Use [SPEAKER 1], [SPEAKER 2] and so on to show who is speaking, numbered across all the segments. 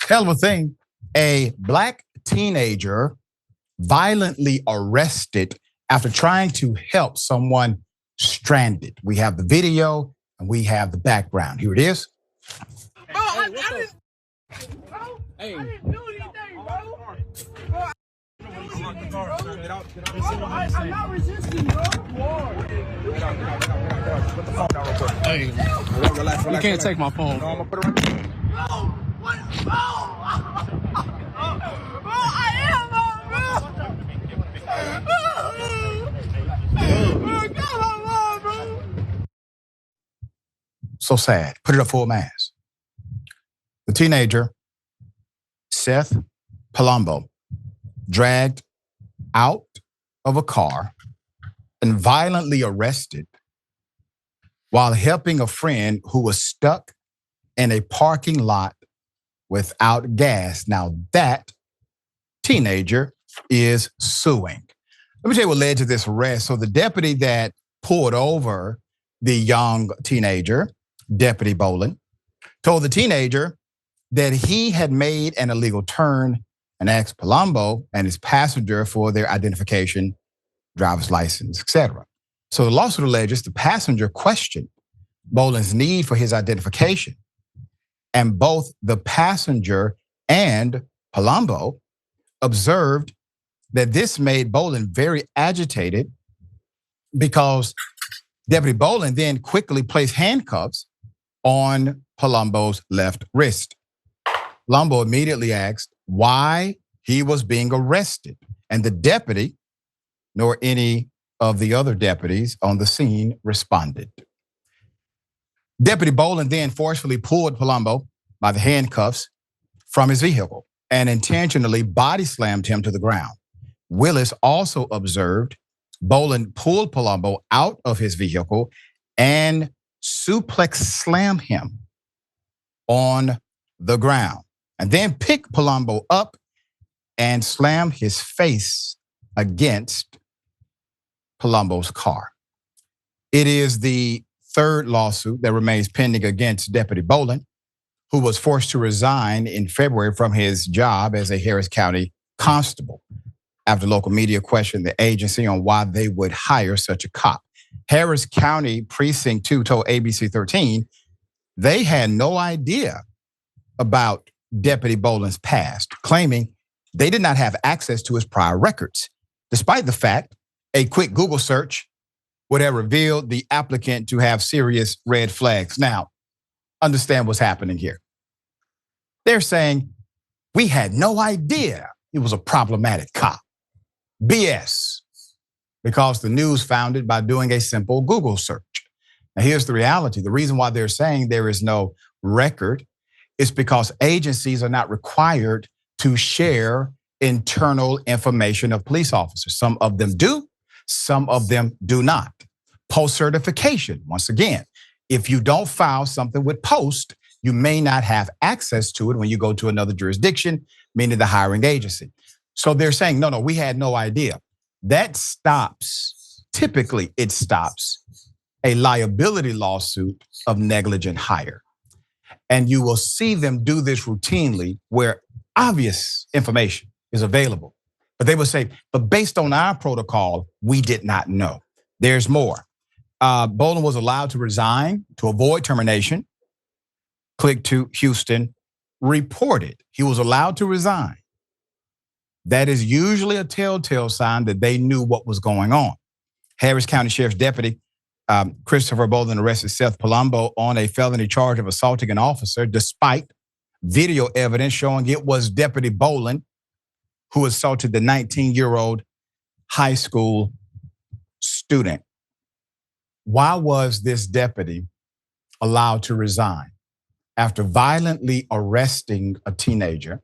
[SPEAKER 1] Hell of a thing. A black teenager violently arrested after trying to help someone stranded. We have the video and we have the background. Here it is.
[SPEAKER 2] Bro, I didn't do anything, bro. I'm not resisting, bro.
[SPEAKER 3] Hey, you can't take my phone.
[SPEAKER 2] Bro, what? Bro, I am, bro. Come on, bro.
[SPEAKER 1] So sad. Put it up full mass. The teenager, Seth Palumbo, dragged out of a car and violently arrested while helping a friend who was stuck in a parking lot without gas. Now that teenager is suing. Let me tell you what led to this arrest. So the deputy that pulled over the young teenager, Deputy Bolin, told the teenager that he had made an illegal turn and asked Palumbo and his passenger for their identification, driver's license, etc. So the lawsuit alleges the passenger questioned Bolin's need for his identification, and both the passenger and Palumbo observed that this made Bolin very agitated because Deputy Bolin then quickly placed handcuffs on Palumbo's left wrist. Palumbo immediately asked why he was being arrested, and the deputy, nor any of the other deputies on the scene, responded. Deputy Bolin then forcefully pulled Palumbo by the handcuffs from his vehicle and intentionally body slammed him to the ground. Willis also observed Bolin pulled Palumbo out of his vehicle and suplex slammed him on the ground, and then picked Palumbo up and slammed his face against Palumbo's car. It is the third lawsuit that remains pending against Deputy Bolin, who was forced to resign in February from his job as a Harris County constable after local media questioned the agency on why they would hire such a cop. Harris County Precinct 2 told ABC 13 they had no idea about Deputy Bolin's past, claiming they did not have access to his prior records, despite the fact a quick Google search would have revealed the applicant to have serious red flags. Now, understand what's happening here. They're saying we had no idea he was a problematic cop. BS, because the news found it by doing a simple Google search. Now, here's the reality. The reason why they're saying there is no record is because agencies are not required to share internal information of police officers. Some of them do, some of them do not. Post certification, once again, if you don't file something with Post, you may not have access to it when you go to another jurisdiction, meaning the hiring agency. So they're saying, no, we had no idea. That stops, typically it stops a liability lawsuit of negligent hire. And you will see them do this routinely where obvious information is available. But they will say, but based on our protocol, we did not know. There's more. Bolin was allowed to resign to avoid termination. Click to Houston reported he was allowed to resign. That is usually a telltale sign that they knew what was going on. Harris County Sheriff's Deputy Christopher Bolin arrested Seth Palumbo on a felony charge of assaulting an officer, despite video evidence showing it was Deputy Bolin who assaulted the 19-year-old high school student. Why was this deputy allowed to resign after violently arresting a teenager,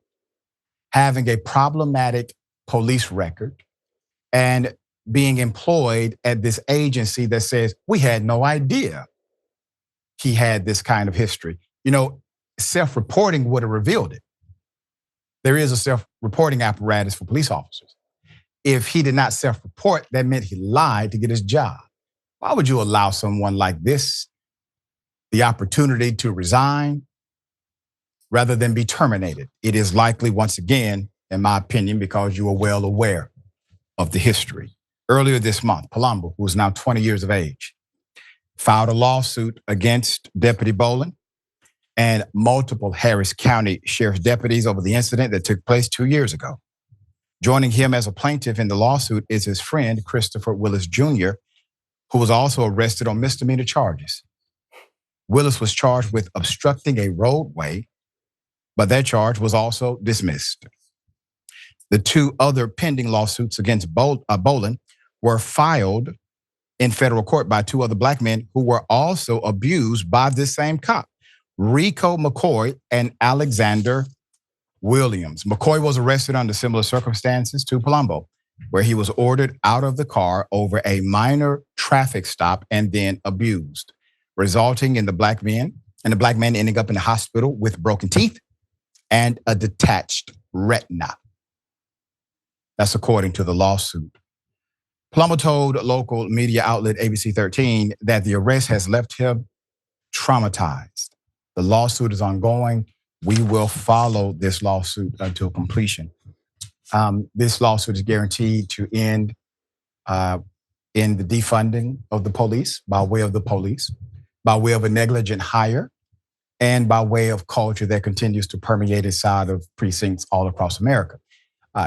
[SPEAKER 1] having a problematic police record, and being employed at this agency that says, we had no idea he had this kind of history? You know, self-reporting would have revealed it. There is a self-reporting apparatus for police officers. If he did not self-report, that meant he lied to get his job. Why would you allow someone like this the opportunity to resign rather than be terminated. It is likely, once again, in my opinion, because you are well aware of the history. Earlier this month, Palumbo, who is now 20 years of age, filed a lawsuit against Deputy Bolin and multiple Harris County Sheriff's deputies over the incident that took place 2 years ago. Joining him as a plaintiff in the lawsuit is his friend, Christopher Willis Jr., who was also arrested on misdemeanor charges. Willis was charged with obstructing a roadway, but that charge was also dismissed. The two other pending lawsuits against Bolin were filed in federal court by two other black men who were also abused by this same cop, Rico McCoy and Alexander Williams. McCoy was arrested under similar circumstances to Palumbo, where he was ordered out of the car over a minor traffic stop and then abused, resulting in the black man ending up in the hospital with broken teeth and a detached retina. That's according to the lawsuit. Palumbo told local media outlet ABC 13 that the arrest has left him traumatized. The lawsuit is ongoing. We will follow this lawsuit until completion. This lawsuit is guaranteed to end in the defunding of the police, by way of the police, by way of a negligent hire, and by way of culture that continues to permeate inside of precincts all across America.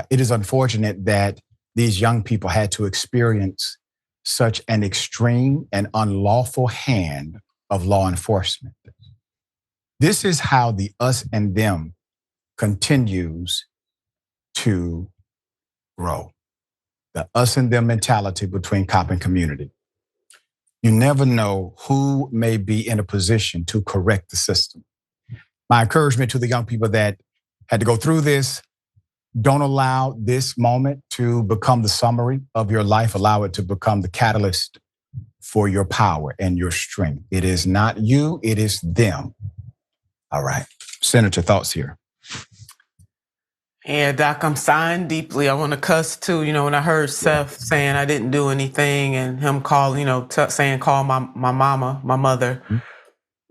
[SPEAKER 1] It is unfortunate that these young people had to experience such an extreme and unlawful hand of law enforcement. This is how the us and them continues to grow. The us and them mentality between cop and community. You never know who may be in a position to correct the system. My encouragement to the young people that had to go through this, don't allow this moment to become the summary of your life. Allow it to become the catalyst for your power and your strength. It is not you, it is them. All right. Senator, thoughts here?
[SPEAKER 4] Yeah, Doc, I'm sighing deeply. I want to cuss too. When I heard Seth saying I didn't do anything and him call, saying call my mama, my mother.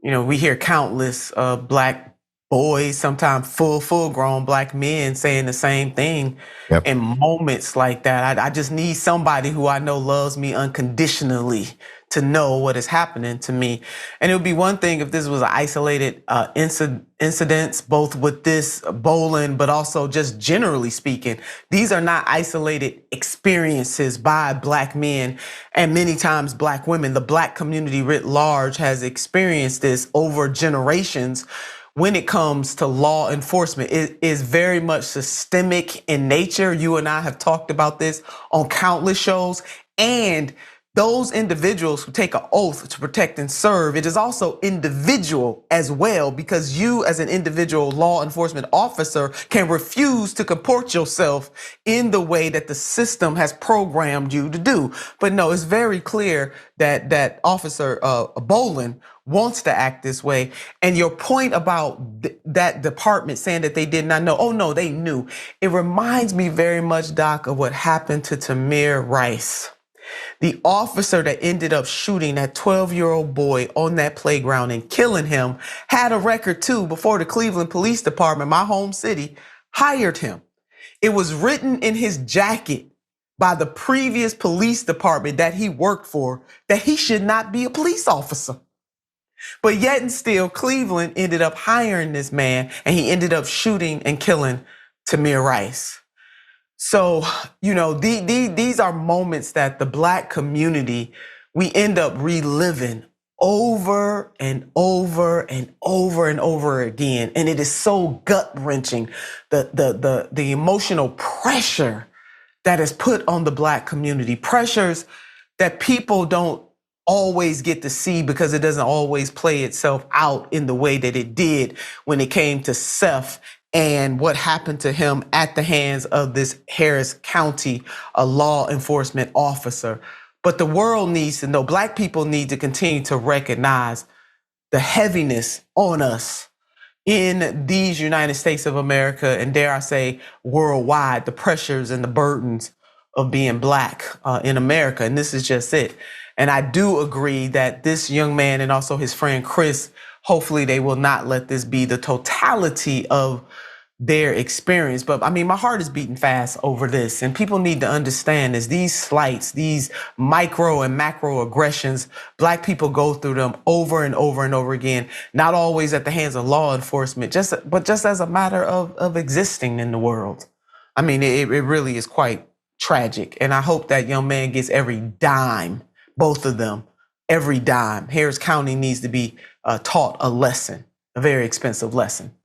[SPEAKER 4] We hear countless black boys, sometimes full grown black men saying the same thing.
[SPEAKER 1] Yep.
[SPEAKER 4] In moments like that, I just need somebody who I know loves me unconditionally to know what is happening to me. And it would be one thing if this was an isolated incidents, both with this Bolin, but also just generally speaking. These are not isolated experiences by black men and many times black women. The black community writ large has experienced this over generations. When it comes to law enforcement, it is very much systemic in nature. You and I have talked about this on countless shows. And those individuals who take an oath to protect and serve, it is also individual as well, because you as an individual law enforcement officer can refuse to comport yourself in the way that the system has programmed you to do. But no, it's very clear that Officer Bolin wants to act this way. And your point about that department saying that they did not know, oh no, they knew. It reminds me very much, Doc, of what happened to Tamir Rice. The officer that ended up shooting that 12-year-old boy on that playground and killing him had a record too before the Cleveland Police Department, my home city, hired him. It was written in his jacket by the previous police department that he worked for that he should not be a police officer. But yet and still, Cleveland ended up hiring this man and he ended up shooting and killing Tamir Rice. So, these are moments that the black community, we end up reliving over and over and over and over again. And it is so gut-wrenching, the emotional pressure that is put on the black community, pressures that people don't always get to see because it doesn't always play itself out in the way that it did when it came to Seth and what happened to him at the hands of this Harris County, a law enforcement officer. But the world needs to know, black people need to continue to recognize the heaviness on us in these United States of America, and dare I say worldwide, the pressures and the burdens of being black in America. And this is just it. And I do agree that this young man and also his friend Chris hopefully they will not let this be the totality of their experience. But I mean, my heart is beating fast over this, and people need to understand is these slights, these micro and macro aggressions, Black people go through them over and over and over again, not always at the hands of law enforcement, but just as a matter of existing in the world. I mean, it really is quite tragic. And I hope that young man gets every dime, both of them, every dime. Harris County needs to be taught a lesson, a very expensive lesson.